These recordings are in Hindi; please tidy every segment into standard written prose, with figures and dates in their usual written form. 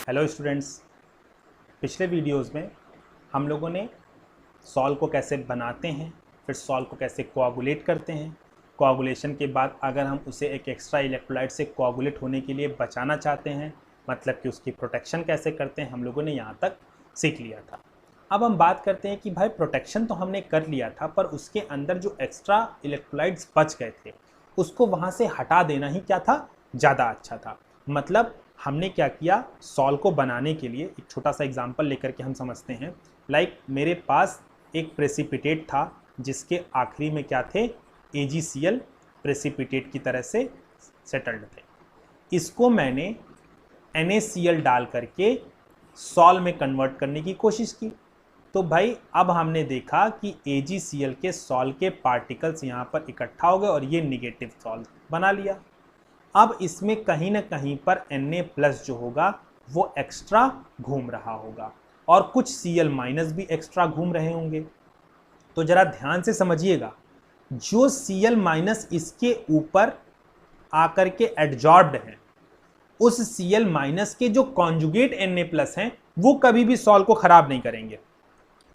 हेलो स्टूडेंट्स, पिछले वीडियोस में हम लोगों ने सॉल्व को कैसे बनाते हैं, फिर सॉल्व को कैसे कोआगुलेट करते हैं, कोआगुलेशन के बाद अगर हम उसे एक एक्स्ट्रा इलेक्ट्रोलाइट से कोआगुलेट होने के लिए बचाना चाहते हैं, मतलब कि उसकी प्रोटेक्शन कैसे करते हैं, हम लोगों ने यहाँ तक सीख लिया था। अब हम बात करते हैं कि भाई प्रोटेक्शन तो हमने कर लिया था, पर उसके अंदर जो एक्स्ट्रा इलेक्ट्रोलाइट्स बच गए थे उसको वहाँ से हटा देना ही क्या था, ज़्यादा अच्छा था। मतलब हमने क्या किया, सॉल्व को बनाने के लिए एक छोटा सा एग्जांपल लेकर के हम समझते हैं। लाइक मेरे पास एक प्रेसिपिटेट था जिसके आखिरी में क्या थे, AgCl प्रेसिपिटेट की तरह से सेटल्ड थे। इसको मैंने NaCl डाल करके सॉल्व में कन्वर्ट करने की कोशिश की। तो भाई अब हमने देखा कि AgCl के सॉल्व के पार्टिकल्स यहाँ पर इकट्ठा हो गए और ये निगेटिव सॉल्व बना लिया। अब इसमें कहीं ना कहीं पर Na+ जो होगा वो एक्स्ट्रा घूम रहा होगा और कुछ Cl- भी एक्स्ट्रा घूम रहे होंगे। तो जरा ध्यान से समझिएगा, जो Cl- इसके ऊपर आकर के एडजॉर्ब्ड हैं, उस Cl- के जो कॉन्जुगेट Na+ हैं वो कभी भी सॉल्व को खराब नहीं करेंगे,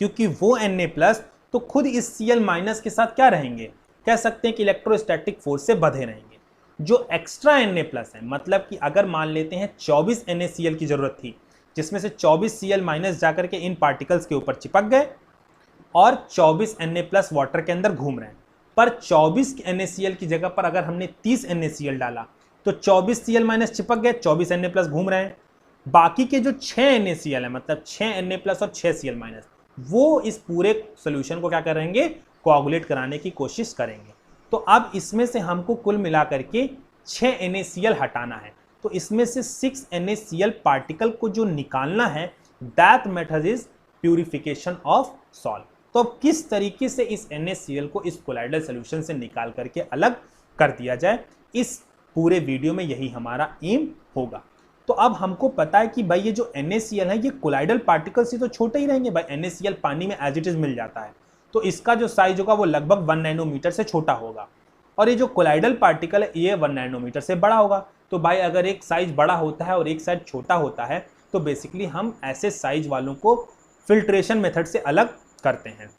क्योंकि वो Na+ तो खुद इस Cl- के साथ क्या रहेंगे, कह सकते हैं कि इलेक्ट्रोस्टैटिक फोर्स से बंधे रहेंगे। जो एक्स्ट्रा Na+ है, मतलब कि अगर मान लेते हैं 24 NaCl की जरूरत थी, जिसमें से 24 Cl- जाकर के इन पार्टिकल्स के ऊपर चिपक गए और 24 Na+ वाटर के अंदर घूम रहे हैं, पर 24 NaCl की जगह पर अगर हमने 30 NaCl डाला तो 24 Cl- चिपक गए, 24 Na+ घूम रहे हैं। बाकी के जो 6 NaCl है, मतलब 6 Na+ और 6 Cl-, वो इस पूरे सोल्यूशन को क्या करेंगे, कोआगुलेट कराने की कोशिश करेंगे। तो अब इसमें से हमको कुल मिलाकर के 6 NaCl हटाना है, तो इसमें से 6 NaCl पार्टिकल को जो निकालना है, that method is purification of solve. तो अब किस तरीके से इस NaCl को इस कोलाइडल सोल्यूशन से निकाल करके अलग कर दिया जाए, इस पूरे वीडियो में यही हमारा एम होगा। तो अब हमको पता है कि भाई ये जो NaCl है ये कोलाइडल पार्टिकल से तो छोटे ही रहेंगे। भाई NaCl पानी में एज इट इज मिल जाता है, तो इसका जो साइज होगा वो लगभग 1 नैनोमीटर से छोटा होगा, और ये जो कोलाइडल पार्टिकल है ये 1 नैनोमीटर से बड़ा होगा। तो भाई अगर एक साइज बड़ा होता है और एक साइज छोटा होता है, तो बेसिकली हम ऐसे साइज वालों को फिल्ट्रेशन मेथड से अलग करते हैं।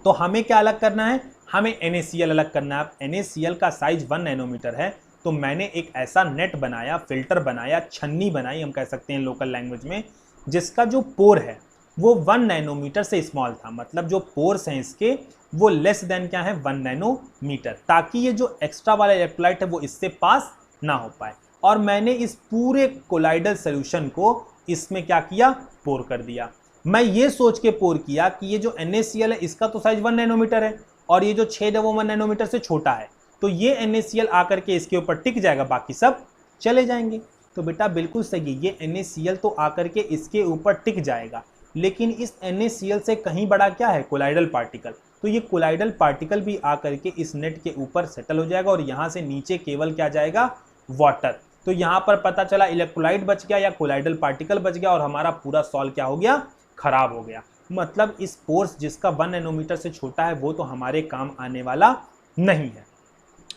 तो हमें क्या अलग करना है, हमें NaCl अलग करना है। NaCl का साइज 1 नैनोमीटर है, तो मैंने एक ऐसा नेट बनाया, फिल्टर बनाया, छन्नी बनाई हम कह सकते हैं लोकल लैंग्वेज में, जिसका जो पोर है वो 1 नैनोमीटर से स्मॉल था। मतलब जो पोर्स हैं इसके वो लेस देन क्या है, 1 नैनोमीटर, ताकि ये जो एक्स्ट्रा वाला इलेक्ट्रोलाइट है वो इससे पास ना हो पाए। और मैंने इस पूरे कोलाइडल सोल्यूशन को इसमें क्या किया, पोर कर दिया। मैं ये सोच के पोर किया कि ये जो NaCl है इसका तो साइज 1 नैनोमीटर है और ये जो छेद है वो 1 नैनोमीटर से छोटा है, तो ये NaCl आकर के इसके ऊपर टिक जाएगा, बाकी सब चले जाएंगे। तो बेटा बिल्कुल सही, ये NaCl तो आकर के इसके ऊपर टिक जाएगा, लेकिन इस NaCl से कहीं बड़ा क्या है, कोलाइडल पार्टिकल। तो ये कोलाइडल पार्टिकल भी आकर के इस नेट के ऊपर सेटल हो जाएगा और यहाँ से नीचे केवल क्या जाएगा, वाटर। तो यहाँ पर पता चला इलेक्ट्रोलाइट बच गया या कोलाइडल पार्टिकल बच गया और हमारा पूरा सॉल्व क्या हो गया, खराब हो गया। मतलब इस पोर्स जिसका 1 नैनोमीटर से छोटा है वो तो हमारे काम आने वाला नहीं है।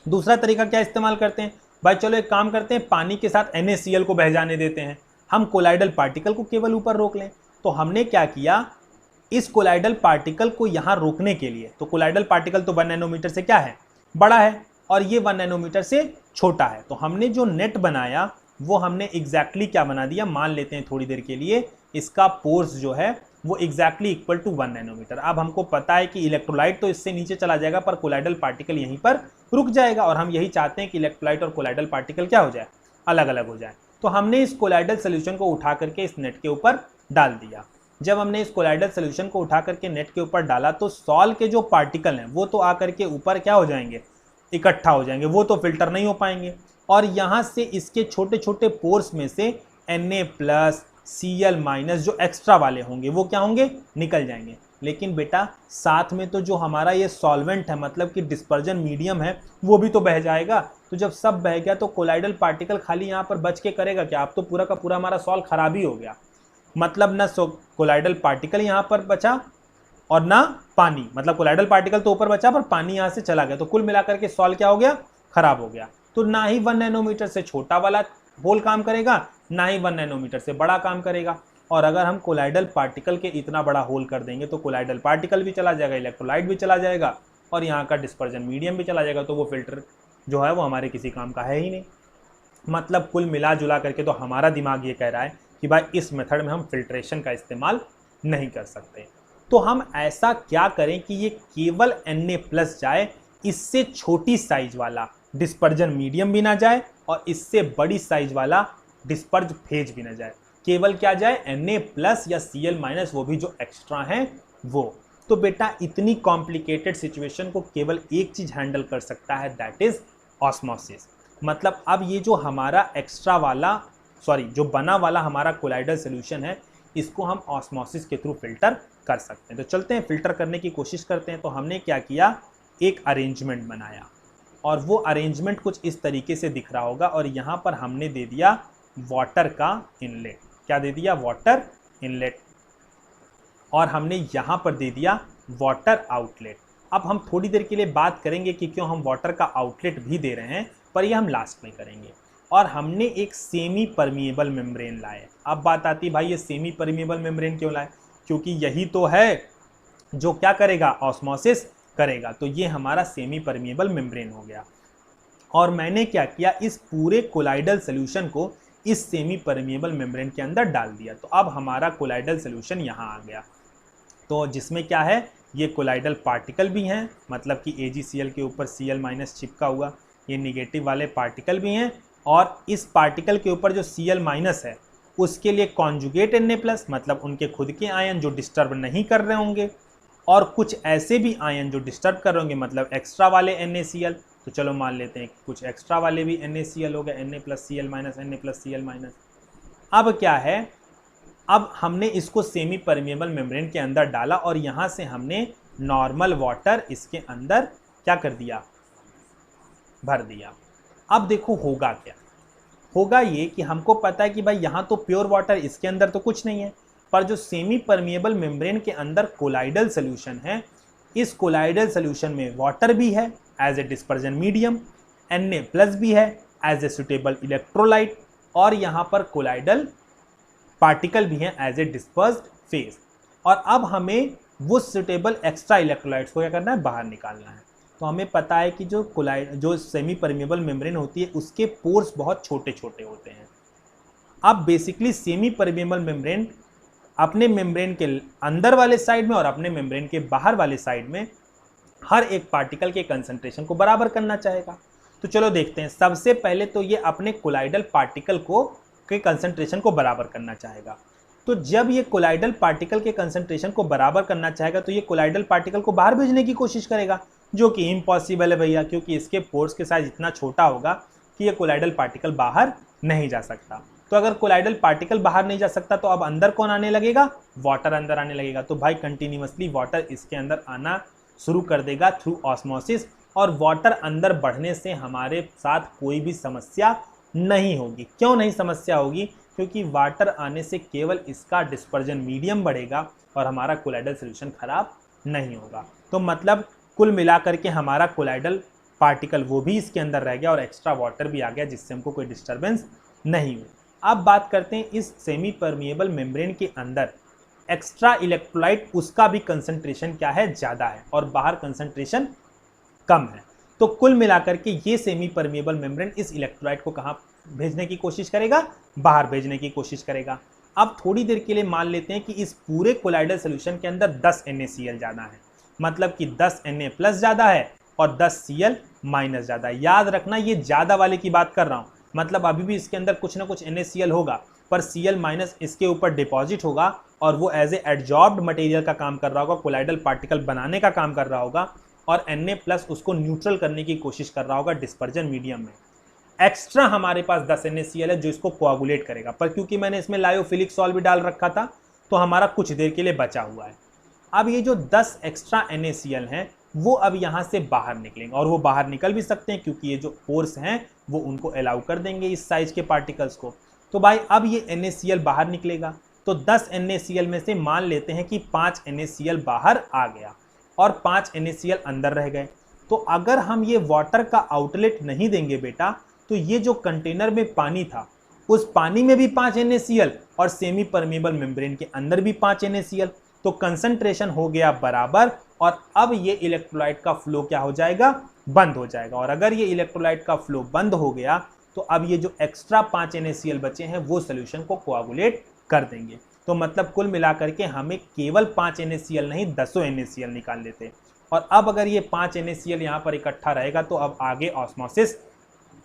दूसरा तरीका क्या इस्तेमाल करते हैं, भाई चलो एक काम करते हैं, पानी के साथ NaCl को बह जाने देते हैं, हम कोलाइडल पार्टिकल को केवल ऊपर रोक लें। तो हमने क्या किया, इस कोलाइडल पार्टिकल को यहां रोकने के लिए, तो कोलाइडल पार्टिकल तो 1 नैनोमीटर से क्या है, बड़ा है, और ये 1 नैनोमीटर से छोटा है। तो हमने जो नेट बनाया वो हमने एग्जैक्टली क्या बना दिया, मान लेते हैं थोड़ी देर के लिए इसका पोर्स जो है वो एग्जैक्टली इक्वल टू 1 नैनोमीटर। अब हमको पता है कि इलेक्ट्रोलाइट तो इससे नीचे चला जाएगा पर कोलाइडल पार्टिकल यहीं पर रुक जाएगा, और हम यही चाहते हैं कि इलेक्ट्रोलाइट और कोलाइडल पार्टिकल क्या हो जाए, अलग अलग हो जाए। तो हमने इस कोलाइडल सोल्यूशन को उठा करके इस नेट के ऊपर डाल दिया। जब हमने इस कोलाइडल सोल्यूशन को उठा करके नेट के ऊपर डाला तो सॉल्व के जो पार्टिकल हैं वो तो आकर के ऊपर क्या हो जाएंगे, इकट्ठा हो जाएंगे, वो तो फिल्टर नहीं हो पाएंगे, और यहाँ से इसके छोटे छोटे पोर्स में से Na+, Cl- जो एक्स्ट्रा वाले होंगे वो क्या होंगे, निकल जाएंगे। लेकिन बेटा साथ में तो जो हमारा ये सॉल्वेंट है, मतलब कि डिस्पर्जन मीडियम है, वो भी तो बह जाएगा। तो जब सब बह गया तो कोलाइडल पार्टिकल खाली यहाँ पर बच के करेगा क्या, अब तो पूरा का पूरा हमारा सॉल्व खराब ही हो गया। मतलब ना कोलाइडल पार्टिकल यहाँ पर बचा और ना पानी, मतलब कोलाइडल पार्टिकल तो ऊपर बचा पर पानी यहाँ से चला गया, तो कुल मिलाकर के सॉल्व क्या हो गया, खराब हो गया। तो ना ही 1 नैनोमीटर से छोटा वाला होल काम करेगा, ना ही 1 नैनोमीटर से बड़ा काम करेगा। और अगर हम कोलाइडल पार्टिकल के इतना बड़ा होल कर देंगे तो कोलाइडल पार्टिकल भी चला जाएगा, इलेक्ट्रोलाइट भी चला जाएगा और यहाँ का डिस्पर्जन मीडियम भी चला जाएगा, तो वो फिल्टर जो है वो हमारे किसी काम का है ही नहीं। मतलब कुल मिला जुला करके तो हमारा दिमाग ये कह रहा है कि भाई इस मेथड में हम फिल्ट्रेशन का इस्तेमाल नहीं कर सकते। तो हम ऐसा क्या करें कि ये केवल Na+ जाए, इससे छोटी साइज वाला डिस्पर्जन मीडियम भी ना जाए और इससे बड़ी साइज वाला डिस्पर्ज फेज भी ना जाए, केवल क्या जाए Na+ या Cl-, वो भी जो एक्स्ट्रा हैं वो। तो बेटा इतनी कॉम्प्लिकेटेड सिचुएशन को केवल एक चीज हैंडल कर सकता है, दैट इज ऑस्मोसिस। मतलब अब ये जो हमारा एक्स्ट्रा वाला जो बना वाला हमारा कोलाइडल सोल्यूशन है, इसको हम ऑस्मोसिस के थ्रू फिल्टर कर सकते हैं। तो चलते हैं फिल्टर करने की कोशिश करते हैं। तो हमने क्या किया, एक अरेंजमेंट बनाया और वो अरेंजमेंट कुछ इस तरीके से दिख रहा होगा और यहाँ पर हमने दे दिया वाटर का इनलेट। क्या दे दिया, वाटर इनलेट, और हमने यहाँ पर दे दिया वाटर आउटलेट। अब हम थोड़ी देर के लिए बात करेंगे कि क्यों हम वाटर का आउटलेट भी दे रहे हैं, पर ये हम लास्ट में करेंगे। और हमने एक सेमी परमिएबल मेम्ब्रेन लाए। अब बात आती भाई ये सेमी परमिएबल मेम्ब्रेन क्यों लाए, क्योंकि यही तो है जो क्या करेगा, ऑस्मोसिस करेगा। तो ये हमारा सेमी परमिएबल मेम्ब्रेन हो गया। और मैंने क्या किया, इस पूरे कोलाइडल सोल्यूशन को इस सेमी परमिएबल मेम्ब्रेन के अंदर डाल दिया। तो अब हमारा कोलाइडल सोल्यूशन यहाँ आ गया, तो जिसमें क्या है, ये कोलाइडल पार्टिकल भी हैं, मतलब कि AgCl के ऊपर Cl- चिपका हुआ ये निगेटिव वाले पार्टिकल भी हैं, और इस पार्टिकल के ऊपर जो Cl- है उसके लिए कॉन्जुगेट Na+, मतलब उनके खुद के आयन जो डिस्टर्ब नहीं कर रहे होंगे, और कुछ ऐसे भी आयन जो डिस्टर्ब कर रहे होंगे, मतलब एक्स्ट्रा वाले NaCl। तो चलो मान लेते हैं कि कुछ एक्स्ट्रा वाले भी NaCl हो गए, Na+Cl-, अब क्या है, अब हमने इसको सेमी परमिएबल मेम्ब्रेन के अंदर डाला और यहाँ से हमने नॉर्मल वाटर इसके अंदर क्या कर दिया, भर दिया। अब देखो होगा क्या, होगा ये कि हमको पता है कि भाई यहाँ तो प्योर वाटर, इसके अंदर तो कुछ नहीं है, पर जो सेमी परमिएबल मेम्ब्रेन के अंदर कोलाइडल सोल्यूशन है, इस कोलाइडल सोल्यूशन में वाटर भी है as a dispersion medium, Na+ भी है एज ए सुटेबल इलेक्ट्रोलाइट, और यहाँ पर कोलाइडल पार्टिकल भी हैं एज ए डिस्पर्स्ड फेज। और अब हमें वो सुटेबल एक्स्ट्रा इलेक्ट्रोलाइट्स को क्या करना है, बाहर निकालना है। तो हमें पता है कि जो सेमी परमिएबल मेम्ब्रेन होती है उसके पोर्स बहुत छोटे छोटे होते हैं। अब बेसिकली सेमी परमिएबल मेम्ब्रेन अपने मेम्ब्रेन के अंदर वाले साइड में और अपने मेम्ब्रेन के बाहर वाले साइड में हर एक पार्टिकल के कंसंट्रेशन को बराबर करना चाहेगा। तो चलो देखते हैं। सबसे पहले तो ये अपने कोलाइडल पार्टिकल के कंसंट्रेशन को बराबर करना चाहेगा। तो जब ये कोलाइडल पार्टिकल के कंसंट्रेशन को बराबर करना चाहेगा तो ये कोलाइडल पार्टिकल को बाहर भेजने की कोशिश करेगा, जो कि इम्पॉसिबल है भैया, क्योंकि इसके पोर्स के साइज इतना छोटा होगा कि ये कोलाइडल पार्टिकल बाहर नहीं जा सकता। तो अगर कोलाइडल पार्टिकल बाहर नहीं जा सकता तो अब अंदर कौन आने लगेगा, वाटर अंदर आने लगेगा। तो भाई कंटिन्यूअसली वाटर इसके अंदर आना शुरू कर देगा थ्रू ऑस्मोसिस, और वाटर अंदर बढ़ने से हमारे साथ कोई भी समस्या नहीं होगी। क्यों नहीं समस्या होगी, क्योंकि वाटर आने से केवल इसका डिस्पर्जन मीडियम बढ़ेगा और हमारा कोलाइडल सोल्यूशन खराब नहीं होगा। तो मतलब कुल मिलाकर के हमारा कोलाइडल पार्टिकल वो भी इसके अंदर रह गया और एक्स्ट्रा वाटर भी आ गया, जिससे हमको कोई डिस्टर्बेंस नहीं हुई। अब बात करते हैं इस सेमी परमिएबल मेम्ब्रेन के अंदर एक्स्ट्रा इलेक्ट्रोलाइट, उसका भी कंसंट्रेशन क्या है, ज़्यादा है, और बाहर कंसंट्रेशन कम है। तो कुल मिलाकर के ये सेमी परमिएबल मेम्ब्रेन इस इलेक्ट्रोलाइट को कहाँ भेजने की कोशिश करेगा, बाहर भेजने की कोशिश करेगा। अब थोड़ी देर के लिए मान लेते हैं कि इस पूरे कोलाइडल सोल्यूशन के अंदर 10 NaCl ज़्यादा है, मतलब कि 10 Na+ ज़्यादा है और 10 Cl- ज़्यादा है। याद रखना ये ज़्यादा वाले की बात कर रहा हूँ, मतलब अभी भी इसके अंदर कुछ ना कुछ NaCl होगा, पर Cl- इसके ऊपर डिपॉजिट होगा और वो एज ए एडजॉर्ब्ड मटेरियल का काम कर रहा होगा, कोलाइडल पार्टिकल बनाने का काम कर रहा होगा, और Na+ उसको न्यूट्रल करने की कोशिश कर रहा होगा डिस्पर्जन मीडियम में। एक्स्ट्रा हमारे पास 10 NaCl है जो इसको कोआगुलेट करेगा, पर क्योंकि मैंने इसमें लायोफिलिक सॉल्ट भी डाल रखा था तो हमारा कुछ देर के लिए बचा हुआ है। अब ये जो 10 एक्स्ट्रा NaCl हैं वो अब यहाँ से बाहर निकलेंगे, और वो बाहर निकल भी सकते हैं क्योंकि ये जो पोर्स हैं वो उनको अलाउ कर देंगे इस साइज के पार्टिकल्स को। तो भाई अब ये NaCl बाहर निकलेगा, तो 10 NaCl में से मान लेते हैं कि 5 NaCl बाहर आ गया और 5 NaCl अंदर रह गए। तो अगर हम ये वाटर का आउटलेट नहीं देंगे बेटा, तो ये जो कंटेनर में पानी था उस पानी में भी 5 NaCl और सेमी परमेबल मेम्ब्रेन के अंदर भी 5 NaCl, तो कंसंट्रेशन हो गया बराबर। और अब ये इलेक्ट्रोलाइट का फ्लो क्या हो जाएगा, बंद हो जाएगा। और अगर ये इलेक्ट्रोलाइट का फ्लो बंद हो गया तो अब ये जो एक्स्ट्रा 5 NaCl बचे हैं वो सोल्यूशन को कोआगुलेट कर देंगे। तो मतलब कुल मिलाकर के हमें केवल 5 NaCl नहीं 10 NaCl निकाल लेते। और अब अगर ये 5 NaCl यहाँ पर इकट्ठा रहेगा तो अब आगे ऑस्मोसिस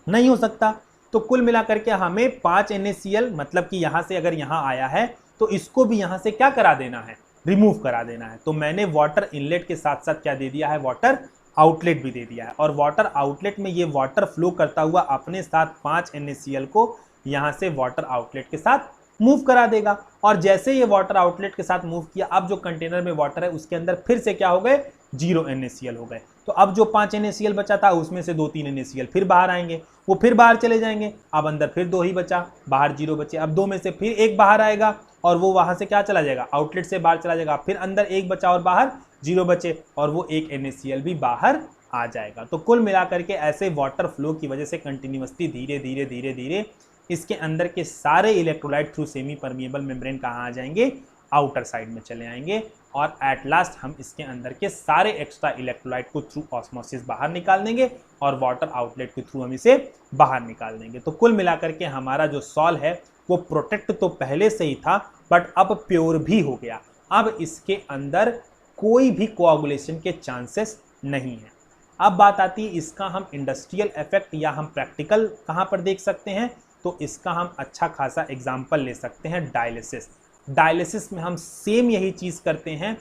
नहीं हो सकता। तो कुल मिलाकर के हमें 5 NaCl मतलब कि यहाँ से अगर यहाँ आया है तो इसको भी यहाँ से क्या करा देना है, रिमूव करा देना है। तो मैंने वाटर इनलेट के साथ साथ क्या दे दिया है, वाटर आउटलेट भी दे दिया है। और वाटर आउटलेट में ये वाटर फ्लो करता हुआ अपने साथ 5 NaCl को यहाँ से वाटर आउटलेट के साथ मूव करा देगा। और जैसे ये वाटर आउटलेट के साथ मूव किया, अब जो कंटेनर में वाटर है उसके अंदर फिर से क्या हो गए, 0 NaCl हो गए। तो अब जो 5 NaCl बचा था उसमें से 2-3 NaCl फिर बाहर आएंगे, वो फिर बाहर चले जाएंगे। अब अंदर फिर 2 ही बचा, बाहर 0 बचे। अब 2 में से फिर एक बाहर आएगा और वो वहां से क्या चला जाएगा, आउटलेट से बाहर चला जाएगा। फिर अंदर एक बचा और बाहर 0 बचे और वो एक NaCl भी बाहर आ जाएगा। तो कुल मिलाकर के ऐसे वाटर फ्लो की वजह से कंटिन्यूअसली धीरे धीरे धीरे धीरे इसके अंदर के सारे electrolyte through semi permeable membrane कहाँ आ जाएंगे, आउटर साइड में चले आएंगे। और एट लास्ट हम इसके अंदर के सारे एक्स्ट्रा इलेक्ट्रोलाइट को थ्रू ऑस्मोसिस बाहर निकाल देंगे और वाटर आउटलेट के थ्रू हम इसे बाहर निकाल देंगे। तो कुल मिलाकर के हमारा जो सॉल है वो प्रोटेक्ट तो पहले से ही था बट अब प्योर भी हो गया। अब इसके अंदर कोई भी कोआगुलेशन के चांसेस नहीं है। अब बात आती है इसका हम इंडस्ट्रियल इफेक्ट या हम प्रैक्टिकल कहाँ पर देख सकते हैं, तो इसका हम अच्छा खासा एग्जाम्पल ले सकते हैं डायलिसिस। डायलिसिस में हम सेम यही चीज़ करते हैं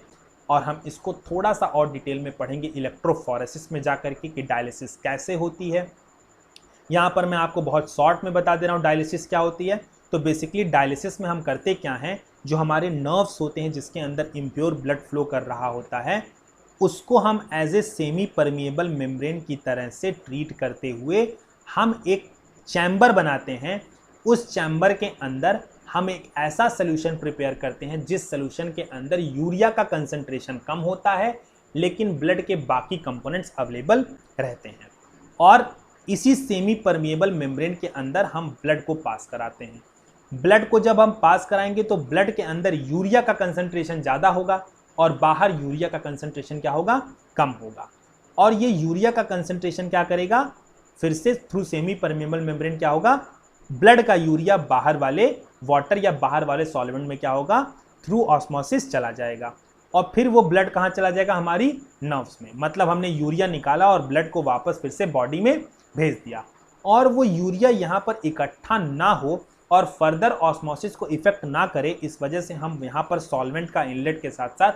और हम इसको थोड़ा सा और डिटेल में पढ़ेंगे इलेक्ट्रोफोरेसिस में जाकर के कि डायलिसिस कैसे होती है। यहाँ पर मैं आपको बहुत शॉर्ट में बता दे रहा हूँ डायलिसिस क्या होती है। तो बेसिकली डायलिसिस में हम करते क्या हैं, जो हमारे नर्व्स होते हैं जिसके अंदर इम्प्योर ब्लड फ्लो कर रहा होता है उसको हम as a semi permeable membrane की तरह से ट्रीट करते हुए हम एक चैम्बर बनाते हैं। उस चैम्बर के अंदर हम एक ऐसा सोल्यूशन प्रिपेयर करते हैं जिस सोल्यूशन के अंदर यूरिया का कंसंट्रेशन कम होता है लेकिन ब्लड के बाकी कंपोनेंट्स अवेलेबल रहते हैं। और इसी सेमी परमिएबल मेम्ब्रेन के अंदर हम ब्लड को पास कराते हैं। ब्लड को जब हम पास कराएंगे तो ब्लड के अंदर यूरिया का कंसंट्रेशन ज़्यादा होगा और बाहर यूरिया का कंसंट्रेशन क्या होगा, कम होगा। और ये यूरिया का कंसंट्रेशन क्या करेगा, फिर से थ्रू सेमी परमिएबल मेम्ब्रेन क्या होगा, ब्लड का यूरिया बाहर वाले वाटर या बाहर वाले सॉल्वेंट में क्या होगा, थ्रू ऑस्मोसिस चला जाएगा। और फिर वो ब्लड कहाँ चला जाएगा, हमारी नर्व्स में। मतलब हमने यूरिया निकाला और ब्लड को वापस फिर से बॉडी में भेज दिया। और वो यूरिया यहाँ पर इकट्ठा ना हो और फर्दर ऑस्मोसिस को इफेक्ट ना करे, इस वजह से हम यहाँ पर सॉल्वेंट का इनलेट के साथ साथ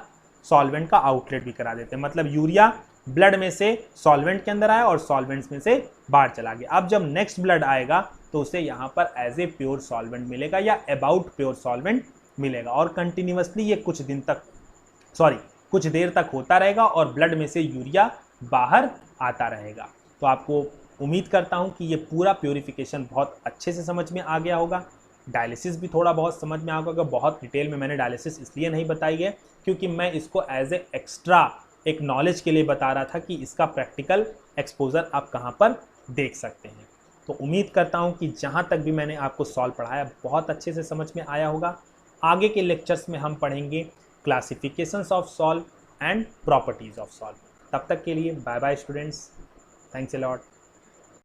सॉल्वेंट का आउटलेट भी करा देते हैं। मतलब यूरिया ब्लड में से सॉल्वेंट के अंदर आया और सॉल्वेंट्स में से बाहर चला गया। अब जब नेक्स्ट ब्लड आएगा तो उसे यहाँ पर एज ए प्योर सॉल्वेंट मिलेगा या अबाउट प्योर सॉल्वेंट मिलेगा। और कंटिन्यूअसली ये कुछ देर तक होता रहेगा और ब्लड में से यूरिया बाहर आता रहेगा। तो आपको उम्मीद करता हूँ कि ये पूरा प्योरीफिकेशन बहुत अच्छे से समझ में आ गया होगा। डायलिसिस भी थोड़ा बहुत समझ में आ गया होगा। बहुत डिटेल में मैंने डायलिसिस इसलिए नहीं बताई है क्योंकि मैं इसको एज ए एक्स्ट्रा एक नॉलेज के लिए बता रहा था कि इसका प्रैक्टिकल एक्सपोजर आप कहाँ पर देख सकते हैं। तो उम्मीद करता हूँ कि जहाँ तक भी मैंने आपको सॉल्व पढ़ाया बहुत अच्छे से समझ में आया होगा। आगे के लेक्चर्स में हम पढ़ेंगे classifications of sols and properties of sols. तब तक के लिए bye bye students, thanks a lot.